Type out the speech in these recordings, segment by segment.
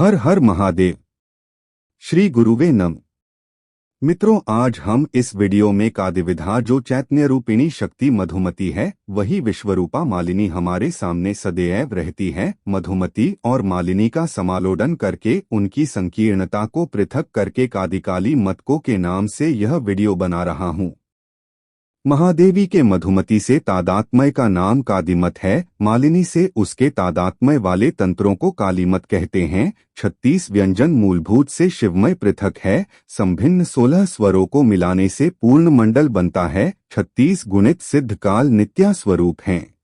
हर हर महादेव। श्री गुरुवे नम। मित्रों, आज हम इस वीडियो में कादिविधा जो चैतन्य रूपिणी शक्ति मधुमती है, वही विश्वरूपा मालिनी हमारे सामने सदैव रहती है। मधुमती और मालिनी का समालोडन करके उनकी संकीर्णता को पृथक करके कादिकाली मतकों के नाम से यह वीडियो बना रहा हूँ। महादेवी के मधुमती से तादात्म्य का नाम कादिमत है। मालिनी से उसके तादात्म्य वाले तंत्रों को कालीमत कहते हैं। 36 व्यंजन मूलभूत से शिवमय पृथक है। संभिन्न 16 स्वरों को मिलाने से पूर्ण मंडल बनता है। 36 गुणित सिद्ध काल नित्या स्वरूप हैं।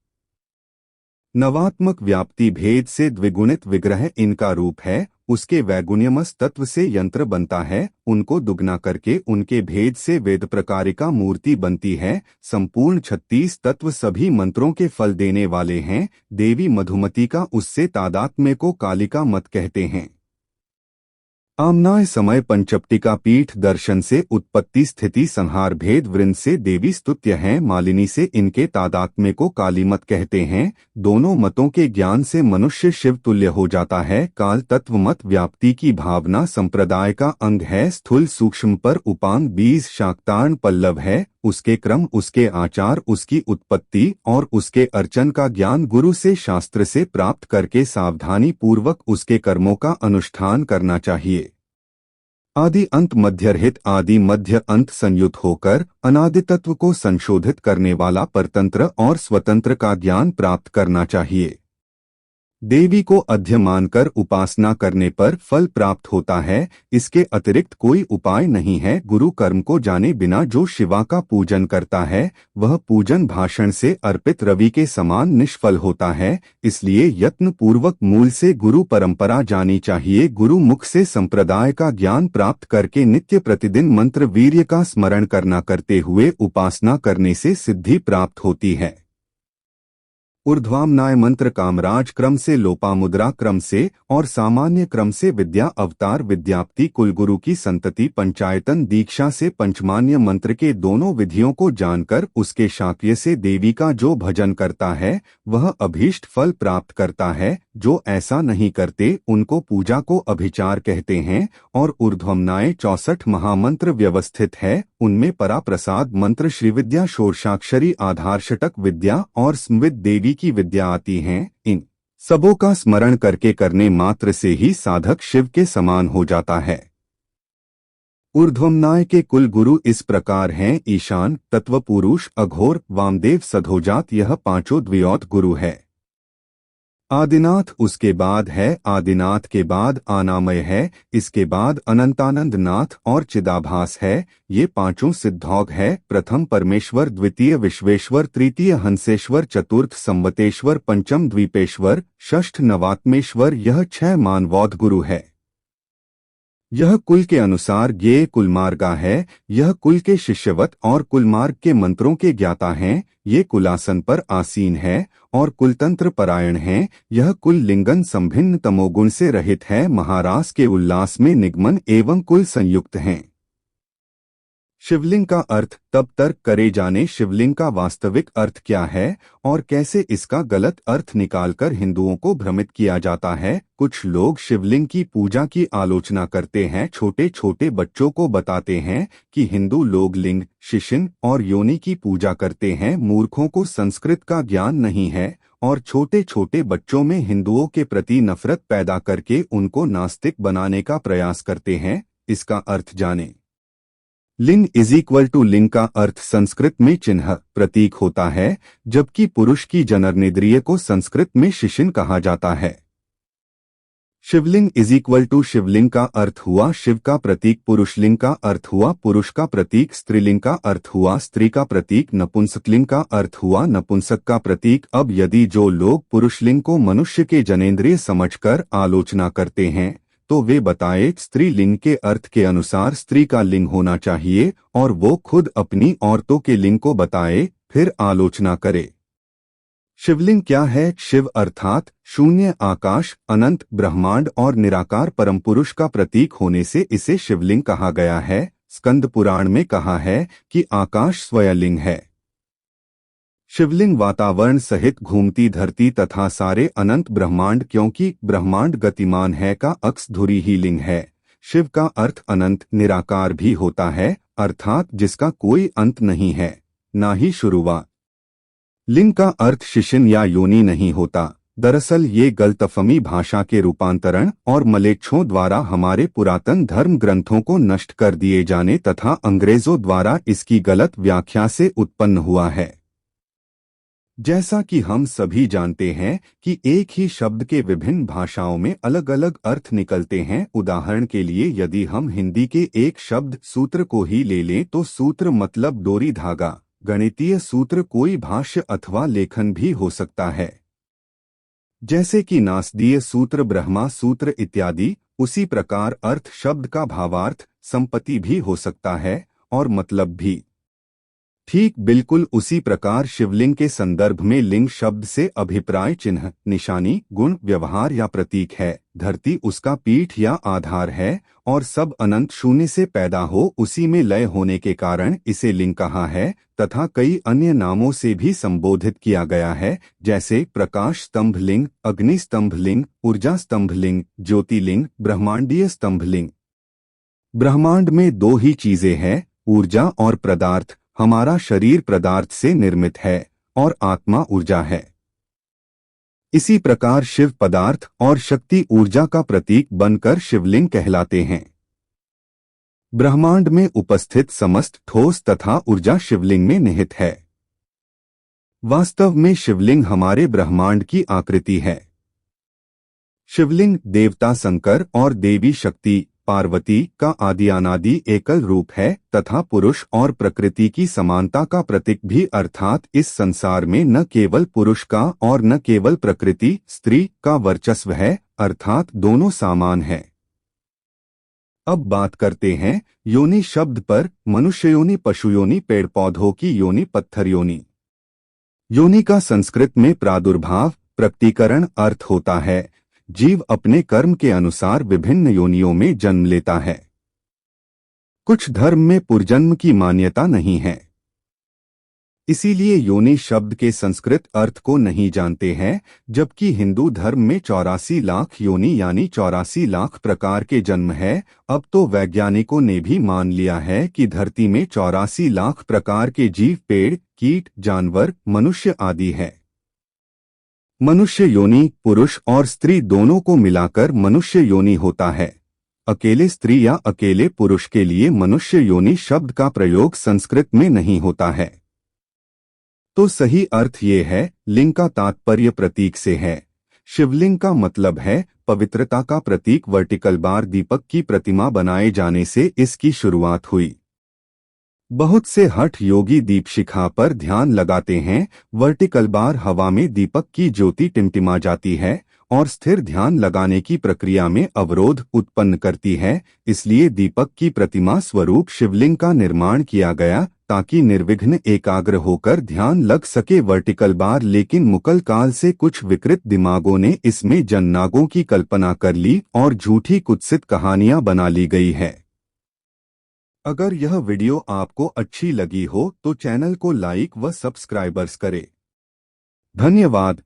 नवात्मक व्याप्ति भेद से द्विगुणित विग्रह इनका रूप है। उसके वैगुण्यमस तत्व से यंत्र बनता है। उनको दुगना करके उनके भेद से वेद प्रकारिका मूर्ति बनती है। संपूर्ण 36 तत्व सभी मंत्रों के फल देने वाले हैं। देवी मधुमती का उससे तादात्म्य को कालिका मत कहते हैं। आमनाय समय पंचप्टिका पीठ दर्शन से उत्पत्ति स्थिति संहार भेद वृंद से देवी स्तुत्य हैं। मालिनी से इनके तादात्म्य को कालीमत कहते हैं। दोनों मतों के ज्ञान से मनुष्य शिव तुल्य हो जाता है। काल तत्व मत व्याप्ति की भावना संप्रदाय का अंग है। स्थूल सूक्ष्म पर उपांग बीज शाक्तार्ण पल्लव है। उसके क्रम, उसके आचार, उसकी उत्पत्ति और उसके अर्चन का ज्ञान गुरु से शास्त्र से प्राप्त करके सावधानी पूर्वक उसके कर्मों का अनुष्ठान करना चाहिए। आदि अंत मध्यरहित आदि मध्य अंत संयुक्त होकर अनादि तत्व को संशोधित करने वाला परतंत्र और स्वतंत्र का ज्ञान प्राप्त करना चाहिए। देवी को अध्य मानकर उपासना करने पर फल प्राप्त होता है। इसके अतिरिक्त कोई उपाय नहीं है। गुरु कर्म को जाने बिना जो शिवा का पूजन करता है, वह पूजन भाषण से अर्पित रवि के समान निष्फल होता है। इसलिए यत्न पूर्वक मूल से गुरु परंपरा जानी चाहिए। गुरु मुख से संप्रदाय का ज्ञान प्राप्त करके नित्य प्रतिदिन मंत्र वीर्य का स्मरण करना करते हुए उपासना करने से सिद्धि प्राप्त होती है। ऊर्ध्वामनाय मंत्र कामराज क्रम से, लोपामुद्रा क्रम से और सामान्य क्रम से विद्या अवतार विद्याप्ति कुलगुरु की संतति पंचायतन दीक्षा से पंचमान्य मंत्र के दोनों विधियों को जानकर उसके शाक्य से देवी का जो भजन करता है वह अभीष्ट फल प्राप्त करता है। जो ऐसा नहीं करते उनको पूजा को अभिचार कहते हैं। और ऊर्ध्वमनाय 64 महामंत्र व्यवस्थित है। उनमें परा प्रसाद मंत्र, श्रीविद्या, षोडशाक्षरी, आधारषटक विद्या और स्मृत देवी की विद्या आती हैं। इन सबों का स्मरण करके करने मात्र से ही साधक शिव के समान हो जाता है। ऊर्ध्वमनाय के कुल गुरु इस प्रकार हैं: ईशान, तत्वपुरुष, अघोर, वामदेव, सधोजात। यह पांचों द्वितीय गुरु है। आदिनाथ उसके बाद है। आदिनाथ के बाद अनामय है। इसके बाद अनंतानंद नाथ और चिदाभास है। ये पांचों सिद्धौघ है। प्रथम परमेश्वर, द्वितीय विश्वेश्वर, तृतीय हंसेश्वर, चतुर्थ संवतेश्वर, पंचम द्वीपेश्वर, षष्ठ नवात्मेश्वर। यह 6 मानवौध गुरु है। यह कुल के अनुसार ज्ञेय कुलमार्गा है। यह कुल के शिष्यवत और कुलमार्ग के मंत्रों के ज्ञाता हैं। ये कुलासन पर आसीन है और कुलतंत्र परायण हैं। यह कुल लिंगन संभिन्न तमोगुण से रहित है। महारास के उल्लास में निगमन एवं कुल संयुक्त हैं। शिवलिंग का अर्थ तब तर्क करे जाने शिवलिंग का वास्तविक अर्थ क्या है और कैसे इसका गलत अर्थ निकालकर हिंदुओं को भ्रमित किया जाता है। कुछ लोग शिवलिंग की पूजा की आलोचना करते हैं। छोटे छोटे बच्चों को बताते हैं कि हिंदू लोग लिंग, शिशिन और योनि की पूजा करते हैं। मूर्खों को संस्कृत का ज्ञान नहीं है और छोटे छोटे बच्चों में हिंदुओं के प्रति नफरत पैदा करके उनको नास्तिक बनाने का प्रयास करते हैं। इसका अर्थ जाने। लिंग इज इक्वल टू लिंग का अर्थ संस्कृत में चिन्ह, प्रतीक होता है, जबकि पुरुष की जननेंद्रिय को संस्कृत में शिशिन कहा जाता है। शिवलिंग इज इक्वल टू शिवलिंग का अर्थ हुआ शिव का प्रतीक, पुरुषलिंग का अर्थ हुआ पुरुष का प्रतीक, स्त्रीलिंग का अर्थ हुआ स्त्री का प्रतीक, नपुंसकलिंग का अर्थ हुआ नपुंसक का प्रतीक। अब यदि जो लोग पुरुषलिंग को मनुष्य के जनेंद्रिय समझकर आलोचना करते हैं तो वे बताए स्त्रीलिंग के अर्थ के अनुसार स्त्री का लिंग होना चाहिए और वो खुद अपनी औरतों के लिंग को बताए, फिर आलोचना करे। शिवलिंग क्या है? शिव अर्थात शून्य, आकाश, अनंत, ब्रह्मांड और निराकार परमपुरुष का प्रतीक होने से इसे शिवलिंग कहा गया है। स्कंद पुराण में कहा है कि आकाश स्वयं लिंग है। शिवलिंग वातावरण सहित घूमती धरती तथा सारे अनंत ब्रह्मांड, क्योंकि ब्रह्मांड गतिमान है का अक्स धुरी ही लिंग है। शिव का अर्थ अनंत निराकार भी होता है, अर्थात जिसका कोई अंत नहीं है, ना ही शुरुआत। लिंग का अर्थ शिशिन या योनि नहीं होता। दरअसल ये गलतफहमी भाषा के रूपांतरण और मलेच्छों द्वारा हमारे पुरातन धर्म ग्रंथों को नष्ट कर दिए जाने तथा अंग्रेजों द्वारा इसकी गलत व्याख्या से उत्पन्न हुआ है। जैसा कि हम सभी जानते हैं कि एक ही शब्द के विभिन्न भाषाओं में अलग अलग अर्थ निकलते हैं। उदाहरण के लिए यदि हम हिंदी के एक शब्द सूत्र को ही ले लें तो सूत्र मतलब डोरी धागा, गणितीय सूत्र कोई भाष्य अथवा लेखन भी हो सकता है। जैसे कि नासदीय सूत्र, ब्रह्मा सूत्र इत्यादि। उसी प्रकार अर्थ शब्द का भावार्थ संपत्ति भी हो सकता है और मतलब भी। ठीक बिल्कुल उसी प्रकार शिवलिंग के संदर्भ में लिंग शब्द से अभिप्राय चिन्ह, निशानी, गुण, व्यवहार या प्रतीक है। धरती उसका पीठ या आधार है और सब अनंत शून्य से पैदा हो उसी में लय होने के कारण इसे लिंग कहा है तथा कई अन्य नामों से भी संबोधित किया गया है, जैसे प्रकाश स्तंभ लिंग, अग्नि स्तंभ लिंग, ऊर्जा स्तंभ लिंग, ज्योतिलिंग, ब्रह्मांडीय स्तंभ लिंग। ब्रह्मांड में दो ही चीजें हैं, ऊर्जा और पदार्थ। हमारा शरीर पदार्थ से निर्मित है और आत्मा ऊर्जा है। इसी प्रकार शिव पदार्थ और शक्ति ऊर्जा का प्रतीक बनकर शिवलिंग कहलाते हैं। ब्रह्मांड में उपस्थित समस्त ठोस तथा ऊर्जा शिवलिंग में निहित है। वास्तव में शिवलिंग हमारे ब्रह्मांड की आकृति है। शिवलिंग देवता शंकर और देवी शक्ति पार्वती का आदि अनादि एकल रूप है तथा पुरुष और प्रकृति की समानता का प्रतीक भी, अर्थात इस संसार में न केवल पुरुष का और न केवल प्रकृति स्त्री का वर्चस्व है, अर्थात दोनों समान हैं। अब बात करते हैं योनि शब्द पर। मनुष्य योनि, पशु योनि, पेड़ पौधों की योनि, पत्थर योनि। योनि का संस्कृत में प्रादुर्भाव, प्रकटीकरण अर्थ होता है। जीव अपने कर्म के अनुसार विभिन्न योनियों में जन्म लेता है। कुछ धर्म में पुर्जन्म की मान्यता नहीं है, इसीलिए योनि शब्द के संस्कृत अर्थ को नहीं जानते हैं, जबकि हिंदू धर्म में 84 लाख योनि यानी 84 लाख प्रकार के जन्म है। अब तो वैज्ञानिकों ने भी मान लिया है कि धरती में 84 लाख प्रकार के जीव, पेड़, कीट, जानवर, मनुष्य आदि है। मनुष्य योनि पुरुष और स्त्री दोनों को मिलाकर मनुष्य योनि होता है। अकेले स्त्री या अकेले पुरुष के लिए मनुष्य योनि शब्द का प्रयोग संस्कृत में नहीं होता है। तो सही अर्थ ये है, लिंग का तात्पर्य प्रतीक से है। शिवलिंग का मतलब है पवित्रता का प्रतीक। वर्टिकल बार दीपक की प्रतिमा बनाए जाने से इसकी शुरुआत हुई। बहुत से हठ योगी दीपशिखा पर ध्यान लगाते हैं। वर्टिकल बार हवा में दीपक की ज्योति टिमटिमा जाती है और स्थिर ध्यान लगाने की प्रक्रिया में अवरोध उत्पन्न करती है। इसलिए दीपक की प्रतिमा स्वरूप शिवलिंग का निर्माण किया गया ताकि निर्विघ्न एकाग्र होकर ध्यान लग सके। वर्टिकल बार, लेकिन मुगल काल से कुछ विकृत दिमागों ने इसमें जननागों की कल्पना कर ली और झूठी कुत्सित कहानियां बना ली गई है। अगर यह वीडियो आपको अच्छी लगी हो तो चैनल को लाइक व सब्सक्राइबर्स करें। धन्यवाद।